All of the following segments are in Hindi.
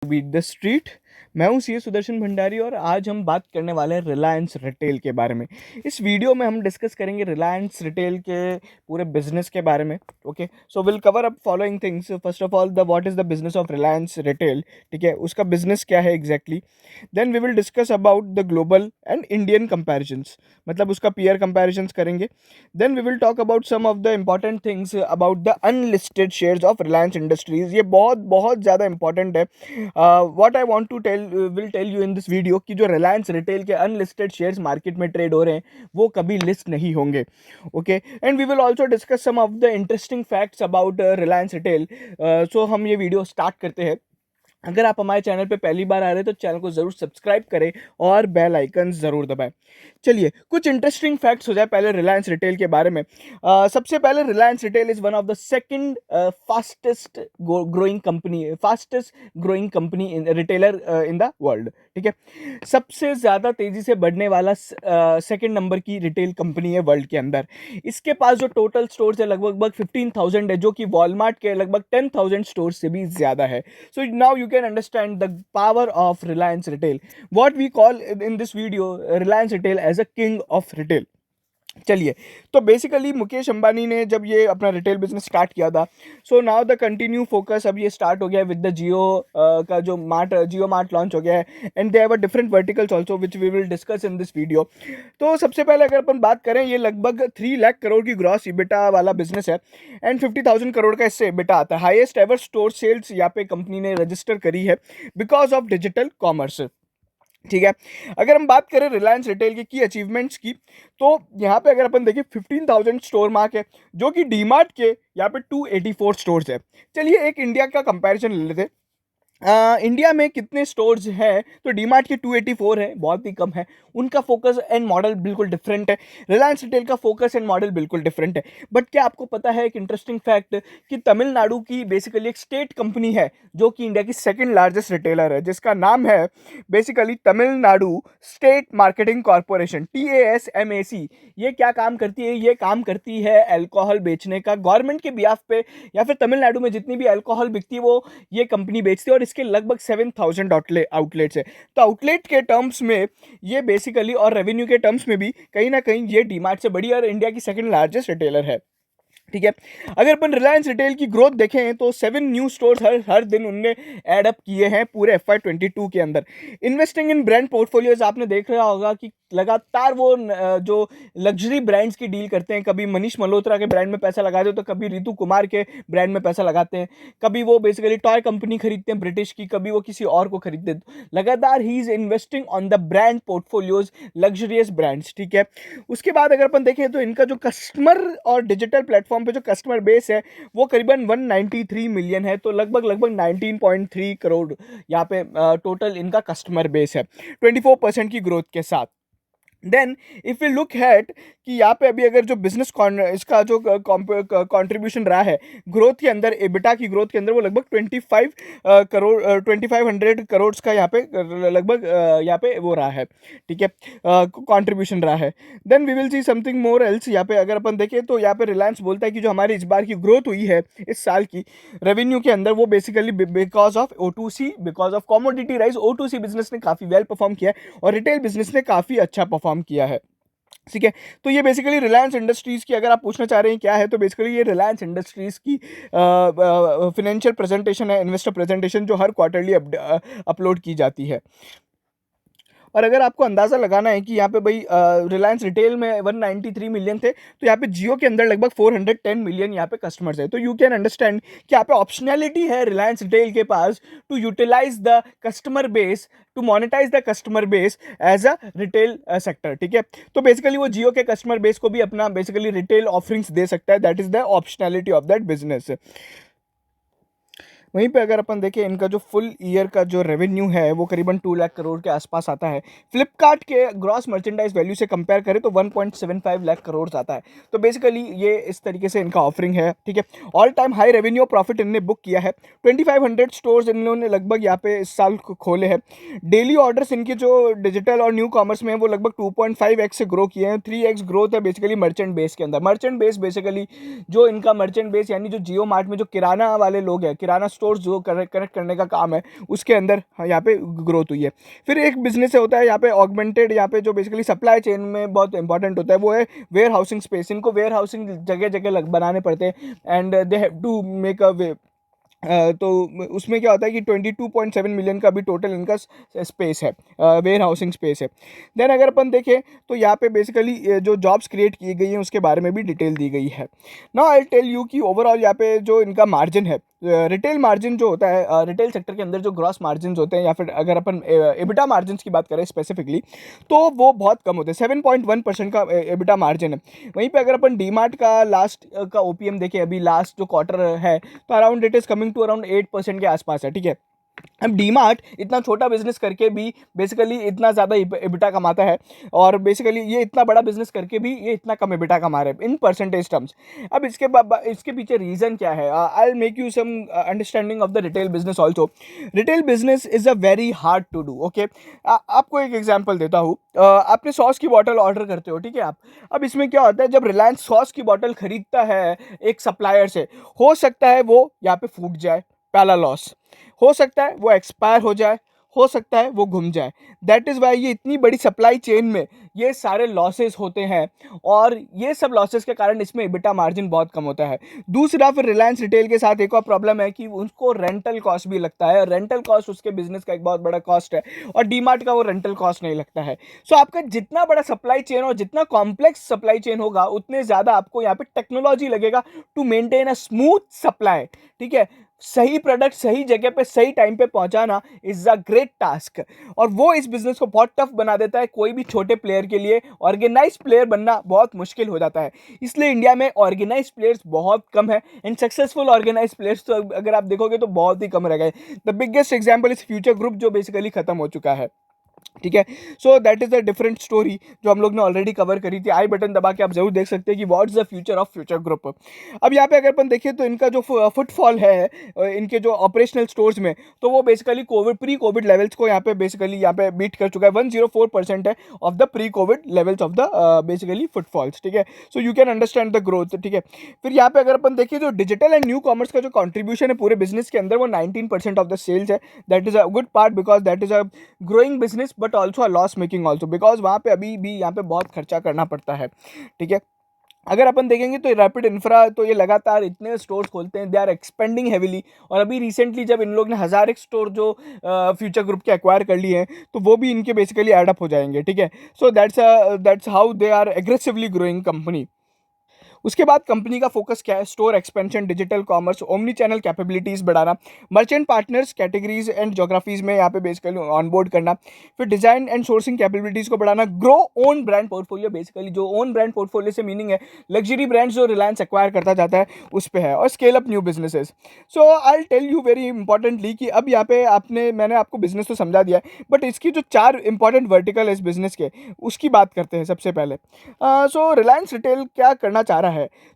Beat the street. मैं हूं सीए सुदर्शन भंडारी और आज हम बात करने वाले हैं रिलायंस रिटेल के बारे में। इस वीडियो में हम डिस्कस करेंगे रिलायंस रिटेल के पूरे बिजनेस के बारे में। Okay, so will cover up following things. First of all, the what is the business of Reliance retail, ठीक है, उसका बिजनेस क्या है exactly. Then we will discuss about the global and Indian comparisons, मतलब उसका पीयर कंपैरिजंस करेंगे। Then we will talk about some of the important things about the unlisted shares of Reliance Industries. ये बहुत बहुत ज़्यादा इंपॉर्टेंट है। What I want to tell you in this video कि जो रिलायंस रिटेल के अनलिस्टेड शेयर्स मार्केट में ट्रेड हो रहे हैं वो कभी लिस्ट नहीं होंगे। Okay, and we will also discuss some of the interesting facts about Reliance Retail. So हम ये वीडियो स्टार्ट करते हैं। अगर आप हमारे चैनल पे पहली बार आ रहे हैं तो चैनल को ज़रूर सब्सक्राइब करें और बेल आइकन ज़रूर दबाएं। चलिए कुछ इंटरेस्टिंग फैक्ट्स हो जाए पहले रिलायंस रिटेल के बारे में। सबसे पहले Reliance retail is one of the second fastest growing company in retailer in the world. ठीक है, सबसे ज़्यादा तेज़ी से बढ़ने वाला सेकंड नंबर की रिटेल कंपनी है वर्ल्ड के अंदर। इसके पास जो टोटल स्टोर्स है लगभग 15,000 है, जो कि वॉलमार्ट के लगभग 10,000 स्टोर्स से भी ज़्यादा है। So now you can understand the power of Reliance Retail. What we call in this video Reliance Retail as a king of retail. चलिए, तो बेसिकली मुकेश अंबानी ने जब ये अपना रिटेल बिजनेस स्टार्ट किया था, so now the continue focus अब ये स्टार्ट हो गया है विद द जियो का जो जियो मार्ट लॉन्च हो गया है, and they have a different verticals also which we will discuss in this video. तो सबसे पहले अगर अपन बात करें, ये लगभग 3 लाख करोड़ की ग्रॉस इबिटा वाला बिजनेस है एंड 50,000 करोड़ का इससे इबिटा आता है। हाईएस्ट एवर स्टोर सेल्स यहाँ पे कंपनी ने रजिस्टर करी है बिकॉज ऑफ डिजिटल कॉमर्स। ठीक है, अगर हम बात करें रिलायंस रिटेल की अचीवमेंट्स की, तो यहाँ पे अगर अपन देखें 15,000 स्टोर मार्क है, जो कि डीमार्ट के यहाँ पे 284 स्टोर्स है। चलिए एक इंडिया का कंपैरिजन ले लेते हैं। इंडिया में कितने स्टोर्स हैं, तो डीमार्ट के 284 है, बहुत ही कम है। उनका फोकस एंड मॉडल बिल्कुल डिफरेंट है। रिलायंस रिटेल का फोकस एंड मॉडल बिल्कुल डिफरेंट है। बट क्या आपको पता है एक इंटरेस्टिंग फैक्ट कि तमिलनाडु की बेसिकली एक स्टेट कंपनी है जो कि इंडिया की सेकंड लार्जेस्ट रिटेलर है, जिसका नाम है basically Tamil Nadu state marketing corporation, TASMAC। ये क्या काम करती है? ये काम करती है अल्कोहल बेचने का गवर्नमेंट के बिहाफ पे, या फिर तमिलनाडु में जितनी भी अल्कोहल बिकती है वो ये कंपनी बेचती है, और इसके लगभग 7,000 आउटलेट्स है। तो आउटलेट के टर्म्स में ये बेसिकली, और रेवेन्यू के टर्म्स में भी कहीं ना कहीं ये डीमार्ट से बड़ी और इंडिया की सेकंड लार्जेस्ट रिटेलर है। ठीक है, अगर अपन रिलायंस रिटेल की ग्रोथ देखें तो 7 न्यू स्टोर्स हर दिन उनने ऐड अप किए हैं पूरे FY22 के अंदर। इन्वेस्टिंग इन ब्रांड पोर्टफोलियोज, आपने देख रहा होगा कि लगातार वो जो लग्जरी ब्रांड्स की डील करते हैं, कभी मनीष मल्होत्रा के ब्रांड में पैसा लगाते हैं तो कभी रितु कुमार के ब्रांड में पैसा लगाते हैं, कभी वो बेसिकली टॉय कंपनी खरीदते हैं ब्रिटिश की, कभी वो किसी और को खरीदते हैं। लगातार he is investing on the brand portfolios, luxurious brands. ठीक है, उसके बाद अगर अपन देखें तो इनका जो कस्टमर और डिजिटल प्लेटफॉर्म पे जो कस्टमर बेस है वो करीबन 193 मिलियन है, तो लगभग 19.3 करोड़ यहाँ पे टोटल इनका कस्टमर बेस है 24% की ग्रोथ के साथ। Then if you look at कि यहाँ पे अभी अगर जो बिजनेस इसका जो कंट्रीब्यूशन रहा है ग्रोथ के अंदर, एबिटा की ग्रोथ के अंदर, वो लगभग 2500 करोड़ का यहाँ पे लगभग यहाँ पे वो रहा है। ठीक है, कंट्रीब्यूशन रहा है। Then we will see something more else. यहाँ पे अगर अपन देखें तो यहाँ पे रिलायंस बोलता है कि जो हमारी इस बार की ग्रोथ हुई है इस साल की रेवेन्यू के अंदर, वो basically because of O2C, because of commodity rise. O2C business ने काफ़ी वेल परफॉर्म किया है और रिटेल बिजनेस ने काफ़ी अच्छा परफॉर्म किया है। ठीक है, तो ये बेसिकली रिलायंस इंडस्ट्रीज़ की, अगर आप पूछना चाह रहे हैं क्या है, तो बेसिकली ये रिलायंस इंडस्ट्रीज़ की फिनेंशियल प्रेजेंटेशन है, इन्वेस्टर प्रेजेंटेशन, जो हर क्वार्टरली अपलोड की जाती है। और अगर आपको अंदाज़ा लगाना है कि यहाँ पे भाई रिलायंस रिटेल में 193 मिलियन थे, तो यहाँ पे जियो के अंदर लगभग 410 मिलियन यहाँ पे कस्टमर्स है। तो यू कैन अंडरस्टैंड कि यहाँ पे ऑप्शनैलिटी है रिलायंस रिटेल के पास to utilize the customer base, to monetize the customer base as a retail sector. ठीक है, तो बेसिकली वो जियो के कस्टमर बेस को भी अपना बेसिकली रिटेल ऑफरिंग्स दे सकता है। That is the optionality of that business. वहीं पे अगर अपन देखें इनका जो फुल ईयर का जो रेवेन्यू है वो करीबन 2 लाख करोड़ के आसपास आता है। फ्लिपकार्ट के ग्रॉस मर्चेंडाइज वैल्यू से कंपेयर करें तो 1.75 लाख करोड़ आता है। तो बेसिकली ये इस तरीके से इनका ऑफरिंग है। ठीक है, all time high revenue profit इनने बुक किया है। 2500 स्टोर्स इन्होंने लगभग यहाँ पे इस साल खोले हैं। डेली ऑर्डर्स इनके जो डिजिटल और न्यू कॉमर्स में है वो लगभग 2.5x से ग्रो किए हैं। 3x ग्रोथ है बेसिकली मर्चेंट बेस के अंदर। मर्चेंट बेस बेसिकली जो इनका मर्चेंट बेस यानी जो जियो मार्ट में जो किराना वाले लोग हैं, किराना स्टोर्स जो कनेक्ट करने का काम है उसके अंदर यहाँ पे ग्रोथ हुई है। फिर एक बिजनेस होता है यहाँ पे ऑगमेंटेड, यहाँ पे जो बेसिकली सप्लाई चेन में बहुत इंपॉर्टेंट होता है वो है वेयर हाउसिंग स्पेस। इनको वेयर हाउसिंग जगह जगह बनाने पड़ते हैं and they have to make a way. तो उसमें क्या होता है कि 22.7 मिलियन का भी टोटल इनका स्पेस है, वेयर हाउसिंग स्पेस है। देन अगर अपन देखें तो यहाँ पे बेसिकली जो जॉब्स क्रिएट की गई हैं उसके बारे में भी डिटेल दी गई है। नाउ आई टेल यू कि ओवरऑल यहाँ पे जो इनका मार्जिन है, रिटेल मार्जिन जो होता है, रिटेल सेक्टर के अंदर जो ग्रॉस मार्जिन होते हैं या फिर अगर अपन एबिटा मार्जिन की बात करें स्पेसिफिकली, तो वो बहुत कम होते हैं, 7.1% का एबिटा मार्जिन है। वहीं पे अगर अपन डीमार्ट का लास्ट का ओपीएम देखें, अभी लास्ट जो क्वार्टर है, तो around it is coming to around 8% के आसपास है, ठीक है। अब डीमार्ट इतना छोटा बिजनेस करके भी बेसिकली इतना ज़्यादा एबिटा कमाता है, और बेसिकली ये इतना बड़ा बिजनेस करके भी ये इतना कम एबिटा कमा रहे हैं इन परसेंटेज टर्म्स। अब इसके पीछे रीज़न क्या है? I will make you some understanding of the retail business also. Retail business is a very hard to do, okay. आपको एक एग्जाम्पल देता हूँ। आपने सॉस की बॉटल ऑर्डर करते हो, ठीक है आप। अब इसमें क्या होता है, जब रिलायंस सॉस की बॉटल खरीदता है एक सप्लायर से, हो सकता है वो यहाँ पे फूट जाए, पहला लॉस। हो सकता है वो एक्सपायर हो जाए, हो सकता है वो घूम जाए। दैट इज़ वाई ये इतनी बड़ी सप्लाई चेन में ये सारे लॉसेस होते हैं, और ये सब लॉसेस के कारण इसमें एबिटा मार्जिन बहुत कम होता है। दूसरा, फिर रिलायंस रिटेल के साथ एक और प्रॉब्लम है कि उसको रेंटल कॉस्ट भी लगता है, रेंटल कॉस्ट उसके बिजनेस का एक बहुत बड़ा कॉस्ट है, और डीमार्ट का वो रेंटल कॉस्ट नहीं लगता है। सो आपका जितना बड़ा सप्लाई चेन और जितना कॉम्प्लेक्स सप्लाई चेन होगा, उतने ज़्यादा आपको यहाँ पे टेक्नोलॉजी लगेगा to maintain a smooth supply, ठीक है। सही प्रोडक्ट सही जगह पे सही टाइम पे पहुंचाना इज अ ग्रेट टास्क, और वो इस बिजनेस को बहुत टफ बना देता है। कोई भी छोटे प्लेयर के लिए ऑर्गेनाइज प्लेयर बनना बहुत मुश्किल हो जाता है, इसलिए इंडिया में ऑर्गेनाइज प्लेयर्स बहुत कम है, एंड सक्सेसफुल ऑर्गेनाइज प्लेयर्स तो अगर आप देखोगे तो बहुत ही कम रह गए। The biggest example is future group, जो बेसिकली खत्म हो चुका है, ठीक है। So that is a different story जो हम लोग ने ऑलरेडी कवर करी थी। आई बटन दबा के आप जरूर देख सकते हैं कि what's the future of future group. अब यहाँ पे अगर अपन देखें तो इनका जो फुटफॉल है इनके जो ऑपरेशनल स्टोर्स में, तो वो बेसिकली प्री कोविड लेवल्स को यहाँ पे बीट कर चुका है। 104% है of the pre Covid levels of the basically footfalls, ठीक है। सो you can understand the growth, ठीक है। फिर यहाँ पे अगर अपन देखें जो डिजिटल एंड न्यू कॉमर्स का जो कॉन्ट्रीब्यूशन है पूरे बिजनेस के अंदर, वो 19% ऑफ द सेल्स है। That is a good part because that is a growing business but also a loss making also, because वहाँ पे अभी भी यहाँ पे बहुत खर्चा करना पड़ता है, ठीक है। अगर अपन देखेंगे तो रैपिड इंफ्रा, तो ये लगातार इतने स्टोर्स खोलते हैं, दे आर एक्सपेंडिंग हेविली, और अभी रिसेंटली जब इन लोग ने 1001 स्टोर जो फ्यूचर ग्रुप के एक्वायर कर लिए हैं, तो वो भी इनके बेसिकली एड अप हो जाएंगे, ठीक है। So that's how they are aggressively growing company. उसके बाद कंपनी का फोकस क्या है? Store expansion, digital commerce, omnichannel capabilities बढ़ाना, merchant partners categories and geographies में यहाँ पे बेसिकली ऑनबोर्ड करना, फिर डिजाइन एंड सोर्सिंग कैपेबिलिटीज को बढ़ाना, grow own brand portfolio. Basically जो ओन ब्रांड पोर्टफोलियो से मीनिंग है लग्जरी ब्रांड्स जो रिलायंस एक्वायर करता जाता है उस पर है, और scale up new businesses. So I tell you very importantly कि अब यहाँ पे मैंने आपको बिजनेस तो समझा दिया है, बट इसकी जो 4 इंपॉर्टेंट वर्टिकल है इस बिजनेस के, उसकी बात करते हैं सबसे पहले। सो रिलायंस रिटेल क्या करना चाह रहा है?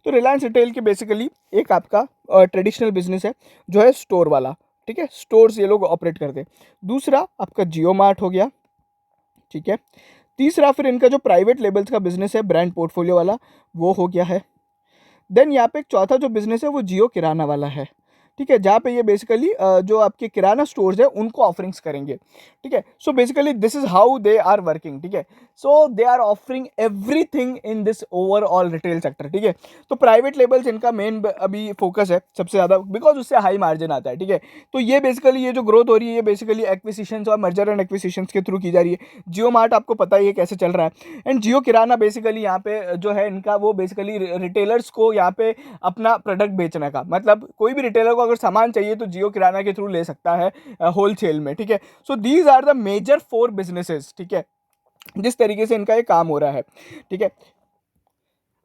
तो रिलायंस रिटेल के बेसिकली एक आपका ट्रेडिशनल बिजनेस है जो है स्टोर वाला, ठीक है। स्टोर्स ये लोग ऑपरेट करते हैं। दूसरा आपका जियो मार्ट हो गया, ठीक है। तीसरा फिर इनका जो प्राइवेट लेबल्स का बिजनेस है ब्रांड पोर्टफोलियो वाला, वो हो गया है। देन यहाँ पे एक चौथा जो बिजनेस है वो जियो किराना वाला है, ठीक है, जहाँ पे ये बेसिकली जो आपके किराना स्टोर्स है उनको ऑफरिंग्स करेंगे, ठीक है। So basically this is how they are working, ठीक है। So they are offering everything in this overall retail sector, ठीक है। तो प्राइवेट लेबल्स इनका मेन अभी फोकस है सबसे ज़्यादा, बिकॉज उससे हाई मार्जिन आता है, ठीक है। तो ये बेसिकली ये जो ग्रोथ हो रही है ये बेसिकली एक्विजिशंस और मर्जर एंड एक्विजिशंस के थ्रू की जा रही है। जियो मार्ट आपको पता ही है कैसे चल रहा है, एंड जियो किराना बेसिकली यहाँ पे जो है इनका वो बेसिकली रिटेलर्स को यहाँ पे अपना प्रोडक्ट बेचने का, मतलब कोई भी रिटेलर को अगर सामान चाहिए तो जियो किराना के थ्रू ले सकता है होलसेल में, ठीक है। So these are the major 4 businesses, ठीक है, जिस तरीके से इनका ये काम हो रहा है, ठीक है।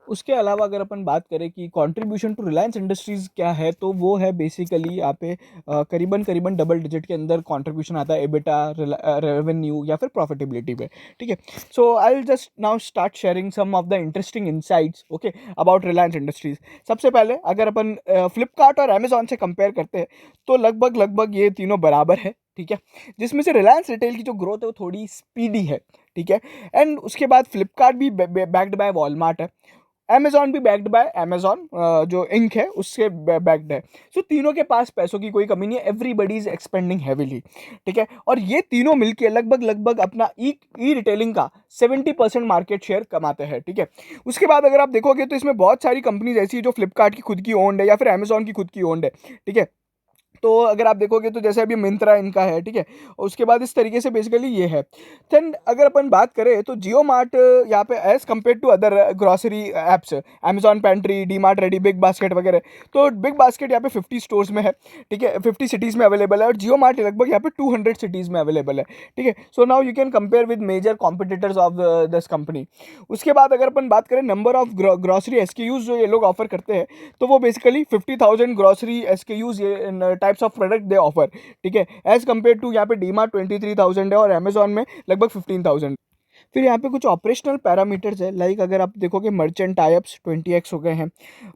उसके अलावा अगर अपन बात करें कि कंट्रीब्यूशन टू रिलायंस इंडस्ट्रीज़ क्या है, तो वो है बेसिकली यहाँ पे करीबन करीबन डबल डिजिट के अंदर कंट्रीब्यूशन आता है एबिटा, रेवेन्यू या फिर प्रॉफिटेबिलिटी पे, ठीक है। So I will just now start sharing some of the interesting insights, okay, about Reliance Industries. सबसे पहले अगर अपन फ्लिपकार्ट और अमेजोन से कंपेयर करते हैं तो लगभग लगभग ये तीनों बराबर है, ठीक है। जिसमें से रिलायंस रिटेल की जो ग्रोथ है वो थोड़ी स्पीडी है, ठीक है। एंड उसके बाद फ्लिपकार्ट भी बैक्ड बाय वॉलमार्ट है, अमेजॉन भी बैक्ड बाय अमेजॉन, जो इंक है उससे बैक्ड है। सो तीनों के पास पैसों की कोई कमी नहीं है, एवरीबडी इज एक्सपेंडिंग हैविली, ठीक है। और ये तीनों मिलके लगभग लगभग अपना ई रिटेलिंग का 70% मार्केट शेयर कमाते हैं, ठीक है। उसके बाद अगर आप देखोगे तो इसमें बहुत सारी कंपनीज ऐसी है जो फ्लिपकार्ट की खुद की ओन्ड है या फिर अमेजॉन की खुद की ओन्ड है, ठीक है। तो अगर आप देखोगे तो जैसे अभी मिंत्रा इनका है, ठीक है। और उसके बाद इस तरीके से बेसिकली ये है। देन अगर अपन बात करें तो जियो मार्ट यहाँ पे as compare to other grocery apps, Amazon Pantry, D mart ready, big basket वगैरह, तो बिग बास्केट यहाँ पे 50 स्टोर्स में है, ठीक है, 50 सिटीज़ में अवेलेबल है, और जियो मार्ट लगभग यहाँ पे 200 सिटीज़ में अवेलेबल है, ठीक है। So now you can compare with major competitors of this company. उसके बाद अगर अपन बात करें नंबर ऑफ ग्रॉसरी एसकेयूज जो ये लोग ऑफर करते हैं, तो वो बेसिकली 50,000 ग्रॉसरी एसकेयूज ये types of product they offer, ठीक है, एज कम्पेयर टू यहाँ पे डीमार्ट 23,000 है और अमेजॉन में लगभग 15,000। फिर यहाँ पे कुछ ऑपरेशनल पैरामीटर्स है, लाइक अगर आप देखोगे मर्चेंट टाइप्स 20x हो गए हैं,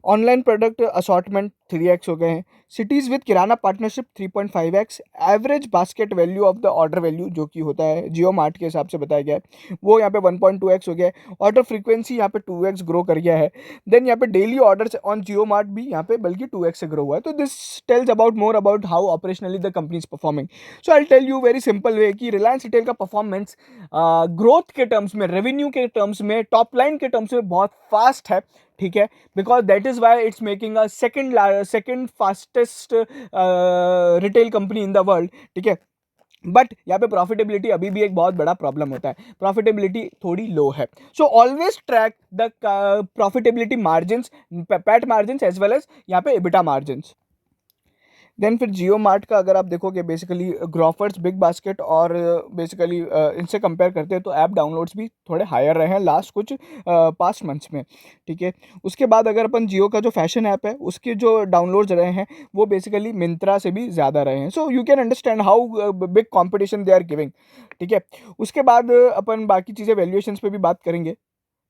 ऑनलाइन प्रोडक्ट असॉर्टमेंट 3x हो गए हैं, cities with kirana partnership 3.5x, average basket value of the order value जो कि होता है जियो मार्ट के हिसाब से बताया गया है वो यहाँ पे 1.2x हो गया है, ऑर्डर फ्रीक्वेंसी यहाँ पे 2x ग्रो कर गया है। देन यहाँ पे daily orders on Jio mart भी यहाँ पे बल्कि 2x से ग्रो हुआ है। तो this tells about more about how operationally the company is performing. So I tell you very simple way कि रिलायंस रिटेल का परफॉर्मेंस ग्रोथ के टर्म्स में, रेवेन्यू के टर्म्स में, टॉप लाइन के टर्म्स में बहुत फास्ट है, ठीक है, because that is why it's making a second fastest retail company in the world, ठीक है। बट यहाँ पे प्रॉफिटेबिलिटी अभी भी एक बहुत बड़ा प्रॉब्लम होता है, प्रॉफिटेबिलिटी थोड़ी लो है। So always track the profitability margins, PAT margins as well as यहाँ पे एबिटा मार्जिन्स। देन फिर जियो मार्ट का अगर आप देखोगे बेसिकली ग्रोफर्स, बिग बास्केट और बेसिकली इनसे कंपेयर करते हैं तो ऐप डाउनलोड्स भी थोड़े हायर रहे हैं लास्ट कुछ पास्ट मंथ्स में, ठीक है। उसके बाद अगर अपन जियो का जो फैशन ऐप है उसके जो डाउनलोड्स रहे हैं वो बेसिकली मिंत्रा से भी ज़्यादा रहे हैं। So you can understand how big competition they are giving, ठीक है। उसके बाद अपन बाकी चीज़ें वैल्यूएशंस पे भी बात करेंगे,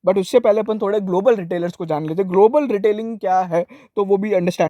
बट उससे पहले अपन थोड़े ग्लोबल रिटेलर्स को जान लेते हैं, ग्लोबल रिटेलिंग क्या है तो वो भी understand.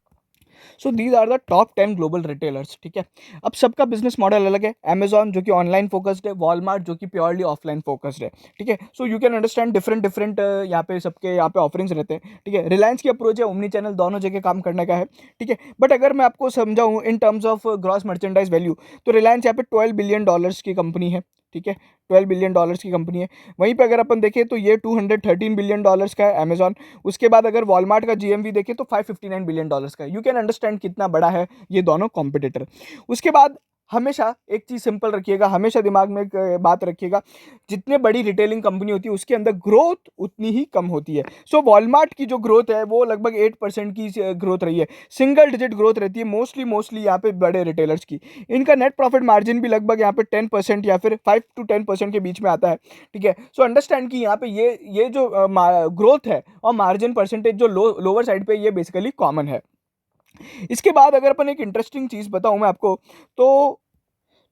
So these are the top 10 global retailers, ठीक है। अब सबका बिजनेस मॉडल अलग है, अमेजॉन जो कि ऑनलाइन फोकस्ड है, वॉलमार्ट जो कि प्योरली ऑफलाइन फोकस्ड है, ठीक है। सो यू कैन अंडरस्टैंड डिफरेंट यहाँ पे सबके यहाँ पे ऑफरिंग्स रहते हैं, ठीक है। रिलायंस की अप्रोच है ओमनी चैनल दोनों जगह काम करने का है, ठीक है। बट अगर मैं आपको समझाऊँ in terms of gross merchandise value तो रिलायंस यहाँ पे $12 बिलियन की कंपनी है, ठीक है, $12 बिलियन की कंपनी है। वहीं पे अगर अपन देखें तो ये $213 बिलियन का है अमेजॉन। उसके बाद अगर वॉलमार्ट का जीएमवी देखें तो $559 बिलियन का है। यू कैन अंडरस्टैंड कितना बड़ा है ये दोनों कॉम्पिटिटर। उसके बाद हमेशा एक चीज़ सिंपल रखिएगा, हमेशा दिमाग में एक बात रखिएगा, जितने बड़ी रिटेलिंग कंपनी होती है उसके अंदर ग्रोथ उतनी ही कम होती है। सो वॉलमार्ट की जो ग्रोथ है वो लगभग 8% की ग्रोथ रही है, सिंगल डिजिट ग्रोथ रहती है मोस्टली यहाँ पे बड़े रिटेलर्स की। इनका नेट प्रॉफिट मार्जिन भी लगभग यहाँ पे 10% या फिर 5 to 10% के बीच में आता है, ठीक है। सो अंडरस्टैंड कि यहाँ पे ये जो ग्रोथ है और मार्जिन परसेंटेज जो लोअर साइड पे ये बेसिकली कॉमन है। इसके बाद अगर अपन एक इंटरेस्टिंग चीज़ बताऊं मैं आपको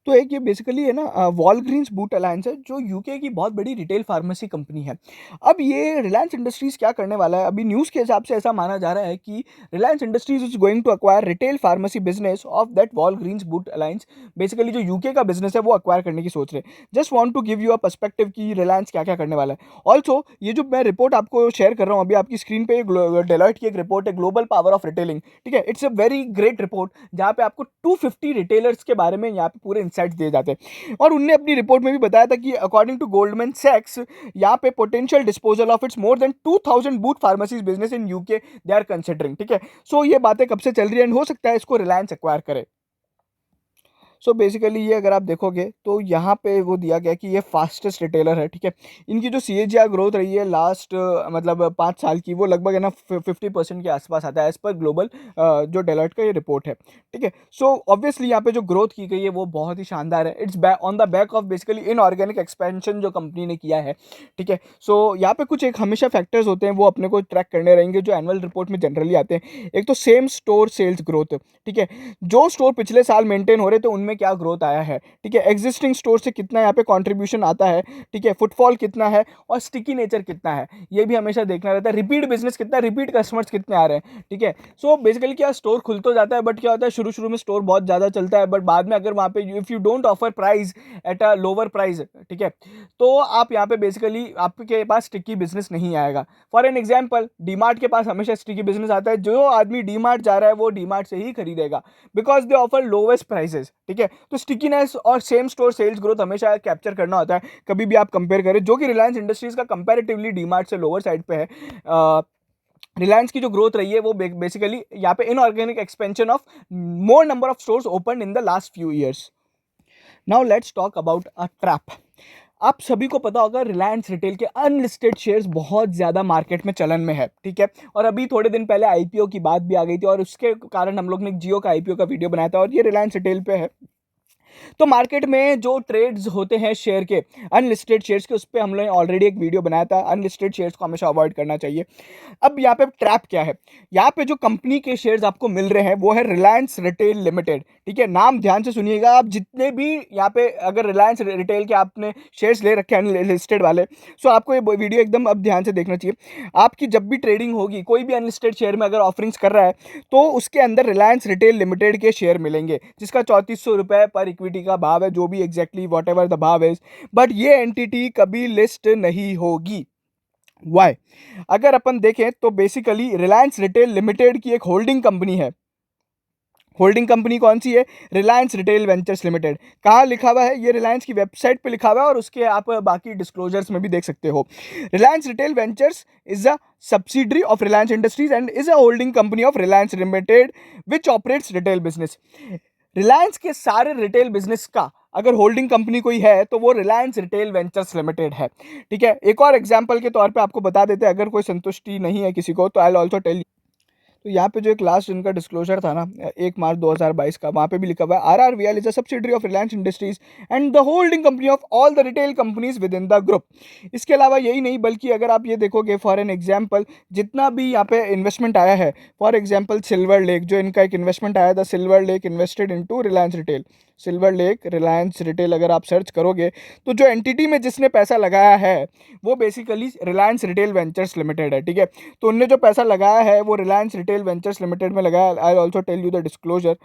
तो एक ये बेसिकली है ना वॉलग्रीन्स बूट अलायंस है जो यूके की बहुत बड़ी रिटेल फार्मेसी कंपनी है। अब ये रिलायंस इंडस्ट्रीज़ क्या करने वाला है, अभी न्यूज़ के हिसाब से ऐसा माना जा रहा है कि Reliance Industries is going to acquire retail pharmacy business of that Walgreens Boots Alliance. Basically जो यूके का बिजनेस है वो अक्वायर करने की सोच रहे हैं। Just want to give you a perspective कि रिलायंस क्या क्या करने वाला है। ऑल्सो ये जो मैं रिपोर्ट आपको शेयर कर रहा हूँ अभी आपकी स्क्रीन पे, डेलॉयट की एक रिपोर्ट है, ग्लोबल पावर ऑफ रिटेलिंग, ठीक है। It's a very great report जहाँ पे आपको 250 रिटेलर्स के बारे में यहाँ पे पूरे इंसाइट्स दिए जाते हैं। और उनने अपनी रिपोर्ट में भी बताया था कि अकॉर्डिंग टू गोल्डमैन सैक्स यहाँ पे potential disposal of its more than 2000 boot pharmacies business in UK they are considering, ठीक है। सो ये बातें कब से चल रही है एंड हो सकता है इसको रिलायंस एक्वायर करे। सो बेसिकली ये अगर आप देखोगे तो यहाँ पे वो दिया गया कि ये फास्टेस्ट रिटेलर है, ठीक है। इनकी जो CAGR ग्रोथ रही है लास्ट मतलब 5 साल की वो लगभग है ना 50% के आसपास आता है एज पर ग्लोबल जो डेलॉयट का ये रिपोर्ट है, ठीक है। सो ऑब्वियसली यहाँ पे जो ग्रोथ की गई है वो बहुत ही शानदार है। It's on the back of basically inorganic expansion जो कंपनी ने किया है, ठीक है। सो यहाँ पे कुछ एक हमेशा फैक्टर्स होते हैं वो अपने को ट्रैक करने रहेंगे जो एनुअल रिपोर्ट में जनरली आते हैं। एक तो सेम स्टोर सेल्स ग्रोथ, ठीक है। जो स्टोर पिछले साल मेंटेन हो रहे थे उनमें में क्या ग्रोथ आया है, ठीक है, एग्जिस्टिंग स्टोर से कितना यहाँ पे कंट्रीब्यूशन आता है, ठीक है, फुटफॉल कितना है और स्टिकी नेचर कितना है, ये भी हमेशा देखना रहता है। रिपीट बिजनेस कितना, रिपीट कस्टमर्स कितने आ रहे हैं, ठीक है। सो बेसिकली क्या, स्टोर खुल तो जाता है बट क्या होता है, शुरू शुरू में स्टोर बहुत ज़्यादा चलता है बट बाद में अगर वहाँ पे if you don't offer price at a lower price, ठीक है, तो आप यहाँ पे बेसिकली आपके पास स्टिकी बिजनेस नहीं आएगा। फॉर एन एग्जाम्पल, डीमार्ट के पास हमेशा स्टिकी बिजनेस आता है, जो आदमी डीमार्ट जा रहा है वो डीमार्ट से ही खरीदेगा because they offer lowest prices, ठीक है। तो स्टिकीनेस और सेम स्टोर सेल्स ग्रोथ हमेशा कैप्चर करना होता है, कभी भी आप कंपेयर करें, जो कि रिलायंस इंडस्ट्रीज का कंपैरेटिवली डीमार्ट से लोअर साइड पे है। रिलायंस की जो ग्रोथ रही है वो बेसिकली यहाँ पे inorganic expansion of more number of stores open in the last few years. Now let's talk about a trap. आप सभी को पता होगा रिलायंस रिटेल के अनलिस्टेड शेयर्स बहुत ज़्यादा मार्केट में चलन में है, ठीक है, और अभी थोड़े दिन पहले आईपीओ की बात भी आ गई थी और उसके कारण हम लोग ने जियो का आईपीओ का वीडियो बनाया था और ये रिलायंस रिटेल पे है। तो मार्केट में जो ट्रेड्स होते हैं शेयर के, अनलिस्टेड शेयर्स के, उस पर हम लोगों ने ऑलरेडी एक वीडियो बनाया था। अनलिस्टेड शेयर्स को हमेशा अवॉइड करना चाहिए। अब यहाँ पे ट्रैप क्या है, यहाँ पे जो कंपनी के शेयर्स आपको मिल रहे हैं वो है रिलायंस रिटेल लिमिटेड, ठीक है। नाम ध्यान से सुनिएगा आप, जितने भी यहाँ पे अगर रिलायंस रिटेल के आपने शेयर्स ले रखे हैं अनलिस्टेड वाले, सो आपको ये वीडियो एकदम अब ध्यान से देखना चाहिए। आपकी जब भी ट्रेडिंग होगी, कोई भी अनलिस्टेड शेयर में अगर ऑफरिंग्स कर रहा है तो उसके अंदर रिलायंस रिटेल लिमिटेड के शेयर मिलेंगे, जिसका 3400 रुपये पर इक्विटी का भाव है, जो भी एग्जैक्टली वॉट एवर द भाव इज, बट ये एंटिटी कभी लिस्ट नहीं होगी। वाई? अगर अपन देखें तो बेसिकली रिलायंस रिटेल लिमिटेड की एक होल्डिंग कंपनी है। होल्डिंग कंपनी कौन सी है? Reliance Retail ventures limited. कहाँ लिखा हुआ है? ये रिलायंस की वेबसाइट पे लिखा हुआ है और उसके आप बाकी डिस्क्लोजर्स में भी देख सकते हो। Reliance Retail ventures is a subsidiary of Reliance industries and is a holding company of Reliance limited which operates retail business. Reliance के सारे रिटेल बिजनेस का अगर होल्डिंग कंपनी कोई है तो वो रिलायंस रिटेल वेंचर्स लिमिटेड है, ठीक है। एक और एग्जांपल के तौर पे आपको बता देते हैं, अगर कोई संतुष्टि नहीं है किसी को तो आई विल आल्सो टेल। तो यहाँ पे जो एक लास्ट इनका डिस्क्लोजर था ना 1 मार्च 2022 का, वहाँ पे भी लिखा हुआ है RRVL is a subsidiary of Reliance industries and the holding company of all the retail companies with in the group. इसके अलावा यही नहीं, बल्कि अगर आप ये देखोगे फॉर एन एग्जाम्पल, जितना भी यहाँ पे इन्वेस्टमेंट आया है, फॉर एग्जाम्पल सिल्वर लेक, जो इनका एक इन्वेस्टमेंट आया था, silver lake invested into Reliance retail. Silver lake Reliance retail अगर आप सर्च करोगे तो जो एंटिटी में जिसने पैसा लगाया है वो basically Reliance Retail ventures limited है, ठीक है। तो उनने जो पैसा लगाया है वो रिलायंस रिटेल वेंचर्स लिमिटेड में लगाया। I also tell you the disclosure.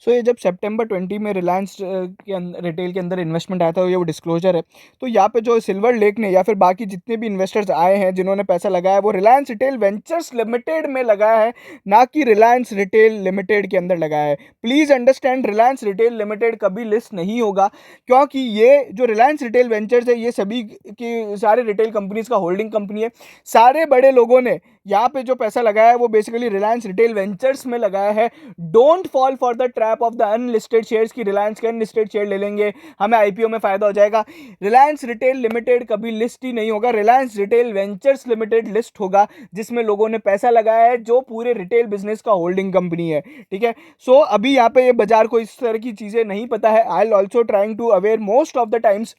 So ये जब सितंबर 20 में रिलायंस के रिटेल के अंदर इन्वेस्टमेंट आया था, ये वो डिस्क्लोजर है। तो यहाँ पे जो सिल्वर लेक ने या फिर बाकी जितने भी इन्वेस्टर्स आए हैं जिन्होंने पैसा लगाया, वो रिलायंस रिटेल वेंचर्स लिमिटेड में लगाया है, ना कि रिलायंस रिटेल लिमिटेड के अंदर लगाया है। Please understand, Reliance Retail limited कभी लिस्ट नहीं होगा, क्योंकि ये जो रिलायंस रिटेल वेंचर्स है ये सभी की सारे रिटेल कंपनीज का होल्डिंग कंपनी है। सारे बड़े लोगों ने यहाँ पे जो पैसा लगाया है वो बेसिकली रिलायंस रिटेल वेंचर्स में लगाया है। Don't fall for the trap of the unlisted shares की रिलायंस के अनलिस्टेड शेयर ले लेंगे, हमें आईपीओ में फायदा हो जाएगा। रिलायंस रिटेल लिमिटेड कभी लिस्ट ही नहीं होगा, Reliance Retail ventures limited list होगा, जिसमें लोगों ने पैसा लगाया है, जो पूरे रिटेल बिजनेस का होल्डिंग कंपनी है, ठीक है। सो अभी यहाँ पे ये बाजार को इस तरह की चीजें नहीं पता है। I'll also trying to aware most of the times.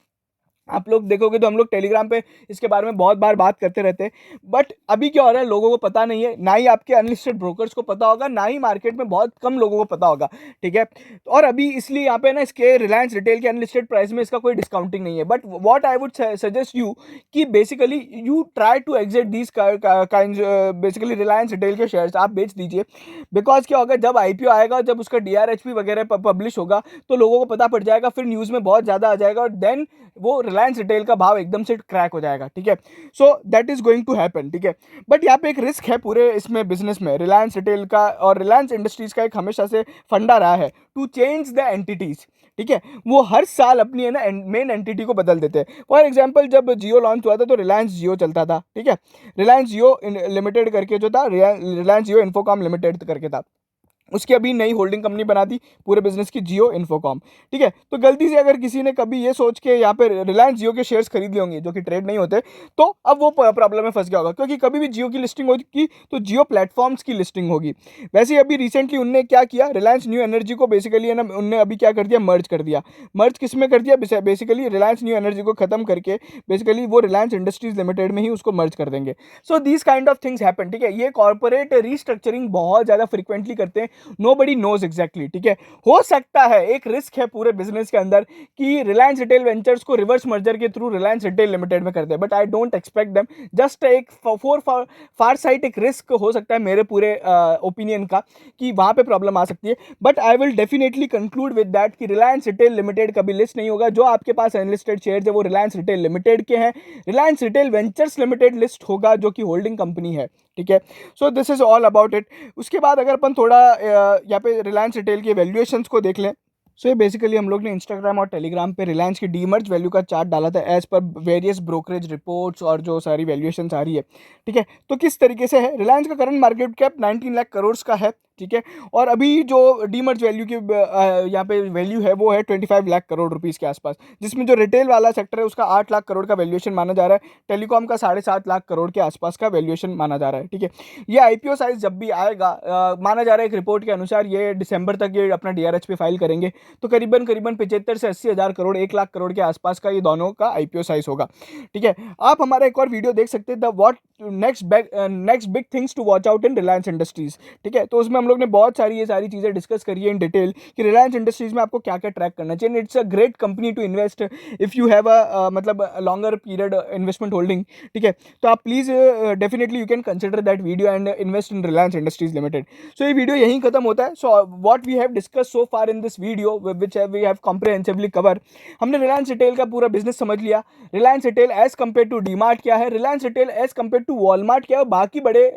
आप लोग देखोगे तो हम लोग टेलीग्राम पे इसके बारे में बहुत बार बात करते रहते हैं, बट अभी क्या हो रहा है लोगों को पता नहीं है, ना ही आपके अनलिस्टेड ब्रोकर्स को पता होगा, ना ही मार्केट में बहुत कम लोगों को पता होगा, ठीक है। और अभी इसलिए यहाँ पे ना इसके रिलायंस रिटेल के अनलिस्टेड प्राइस में इसका कोई डिस्काउंटिंग नहीं है। But what I would suggest you कि basically you try to exit these kind, basically Reliance Retail के शेयर्स आप बेच दीजिए। बिकॉज क्या होगा, जब आईपीओ आएगा, जब उसका डीआरएचपी वगैरह पब्लिश होगा तो लोगों को पता पड़ जाएगा, फिर न्यूज़ में बहुत ज़्यादा आ जाएगा और देन वो रिलायंस रिटेल का भाव एकदम से क्रैक हो जाएगा, ठीक है। So that is going to happen, ठीक है। बट यहाँ पे एक रिस्क है पूरे इसमें बिजनेस में, रिलायंस रिटेल का और रिलायंस इंडस्ट्रीज का एक हमेशा से फंडा रहा है टू चेंज द एंटिटीज, ठीक है। वो हर साल अपनी है ना मेन एंटिटी को बदल देते हैं। फॉर एग्जांपल जब जियो लॉन्च हुआ था तो रिलायंस जियो चलता था, ठीक है, रिलायंस जियो लिमिटेड करके जो था, रिलायंस जियो इन्फोकॉम लिमिटेड करके था, उसकी अभी नई होल्डिंग कंपनी बना दी पूरे बिजनेस की, जियो इन्फोकॉम, ठीक है। तो गलती से अगर किसी ने कभी ये सोच के यहाँ पे रिलायंस जियो के शेयर्स खरीद लिए होंगे जो कि ट्रेड नहीं होते, तो अब वो प्रॉब्लम में फंस गया होगा, क्योंकि कभी भी जियो की लिस्टिंग होगी तो जियो प्लेटफॉर्म्स की लिस्टिंग होगी। वैसे अभी रिसेंटली उनने क्या किया, रिलायंस न्यू एनर्जी को बेसिकली है ना उनने अभी क्या कर दिया, मर्ज कर दिया। मर्ज किस में कर दिया, बेसिकली रिलायंस न्यू एनर्जी को खत्म करके बेसिकली वो रिलायंस इंडस्ट्रीज लिमिटेड में ही उसको मर्ज कर देंगे। So these kind of things happen, ठीक है। ये कॉर्पोरेट रीस्ट्रक्चरिंग बहुत ज़्यादा फ्रिक्वेंटली करते हैं नोबडी नोज एग्जैक्टली, ठीक है। हो सकता है एक रिस्क है पूरे बिजनेस के अंदर कि रिलायंस रिटेल वेंचर्स को रिवर्स मर्जर के थ्रू रिलायंस रिटेल लिमिटेड में कर दे, but I don't expect them. जस्ट एक फार साइड एक रिस्क हो सकता है मेरे पूरे ओपिनियन का कि वहां पे प्रॉब्लम आ सकती है, but I will definitely conclude with that कि रिलायंस रिटेल लिमिटेड कभी लिस्ट नहीं होगा। जो आपके पास अनलिस्टेड शेयर्स है वो रिलायंस रिटेल लिमिटेड के हैं। Reliance Retail ventures limited list होगा जो कि होल्डिंग कंपनी है, ठीक है। So this is all about it. उसके बाद अगर अपन थोड़ा यहाँ पे रिलायंस रिटेल के वैल्यूएशंस को देख लें, सो ये बेसिकली हम लोग ने इंस्टाग्राम और टेलीग्राम पे रिलायंस की डीमर्ज वैल्यू का चार्ट डाला था as per various brokerage reports और जो सारी वैल्यूएशंस आ रही है, ठीक है। तो किस तरीके से है, रिलायंस का current market cap 19 lakh crore का है, ठीक है। और अभी जो डीमर्ज वैल्यू की यहाँ पे वैल्यू है वो है 25 लाख करोड़ रुपीस के आसपास, जिसमें जो रिटेल वाला सेक्टर है उसका 8 लाख करोड़ का वैल्यूएशन माना जा रहा है, टेलीकॉम का 7.5 लाख करोड़ के आसपास का वैल्यूएशन माना जा रहा है, ठीक है। ये आईपीओ साइज जब भी आएगा माना जा रहा है एक रिपोर्ट के अनुसार ये दिसंबर तक ये अपना डीआरएच पे फाइल करेंगे, तो करीबन 75 से 80 हज़ार करोड़ 1 लाख करोड़ के आसपास का ये दोनों का आईपीओ साइज होगा, ठीक है। आप हमारा एक और वीडियो देख सकते हैं the what next big things to watch out in Reliance Industries, ठीक है। तो उसमें हम लोग ने बहुत सारी ये सारी चीज़ें डिस्कस करी है इन डिटेल कि रिलायंस इंडस्ट्रीज में आपको क्या क्या ट्रैक करना चाहिए। It's a great company to invest if you have a मतलब लॉन्गर पीरियड इन्वेस्टमेंट होल्डिंग, ठीक है। तो आप please definitely you can consider that video and invest in Reliance industries limited. So ये वीडियो यहीं खत्म होता है। So what we have discuss so far in this video which we have comprehensively cover, हमने रिलायंस रिटेल का पूरा बिजनेस समझ लिया। Reliance retail as compare to DMart क्या है, Reliance retail as compare to Walmart क्या है, बाकी बड़े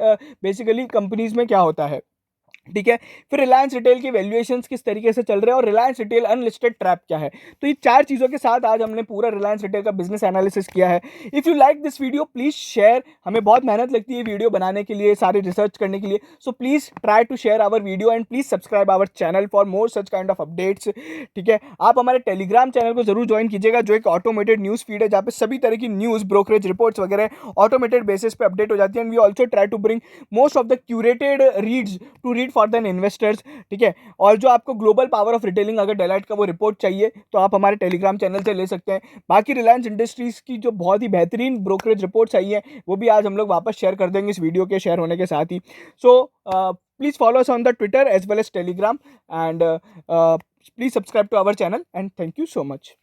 बेसिकली कंपनीज में क्या होता है, ठीक है। फिर रिलायंस रिटेल की वैल्यूएशंस किस तरीके से चल रहे हैं और रिलायंस रिटेल अनलिस्टेड ट्रैप क्या है। तो ये चार चीज़ों के साथ आज हमने पूरा रिलायंस रिटेल का बिजनेस एनालिसिस किया है। If you like this video please share, हमें बहुत मेहनत लगती है वीडियो बनाने के लिए, सारी रिसर्च करने के लिए। So please try to share our video and please subscribe our channel for more such kind of updates, ठीक है। आप हमारे टेलीग्राम चैनल को जरूर ज्वाइन कीजिएगा जो एक ऑटोमेटेड न्यूज़ फीड है जहाँ पे सभी तरह की न्यूज़, ब्रोकरेज रिपोर्ट्स वगैरह ऑटोमेटेड बेसिस पे अपडेट हो जाती है। And we also try to bring most of the curated reads to read for the investors, ठीक है। और जो आपको ग्लोबल पावर ऑफ रिटेलिंग अगर डेलाइट का वो रिपोर्ट चाहिए तो आप हमारे टेलीग्राम चैनल से ले सकते हैं। बाकी रिलायंस इंडस्ट्रीज की जो बहुत ही बेहतरीन ब्रोकरेज रिपोर्ट्स आई है वो भी आज हम लोग वापस शेयर कर देंगे इस वीडियो के शेयर होने के साथ ही। So please follow us on the Twitter as well as Telegram and please subscribe to our channel and thank you so much.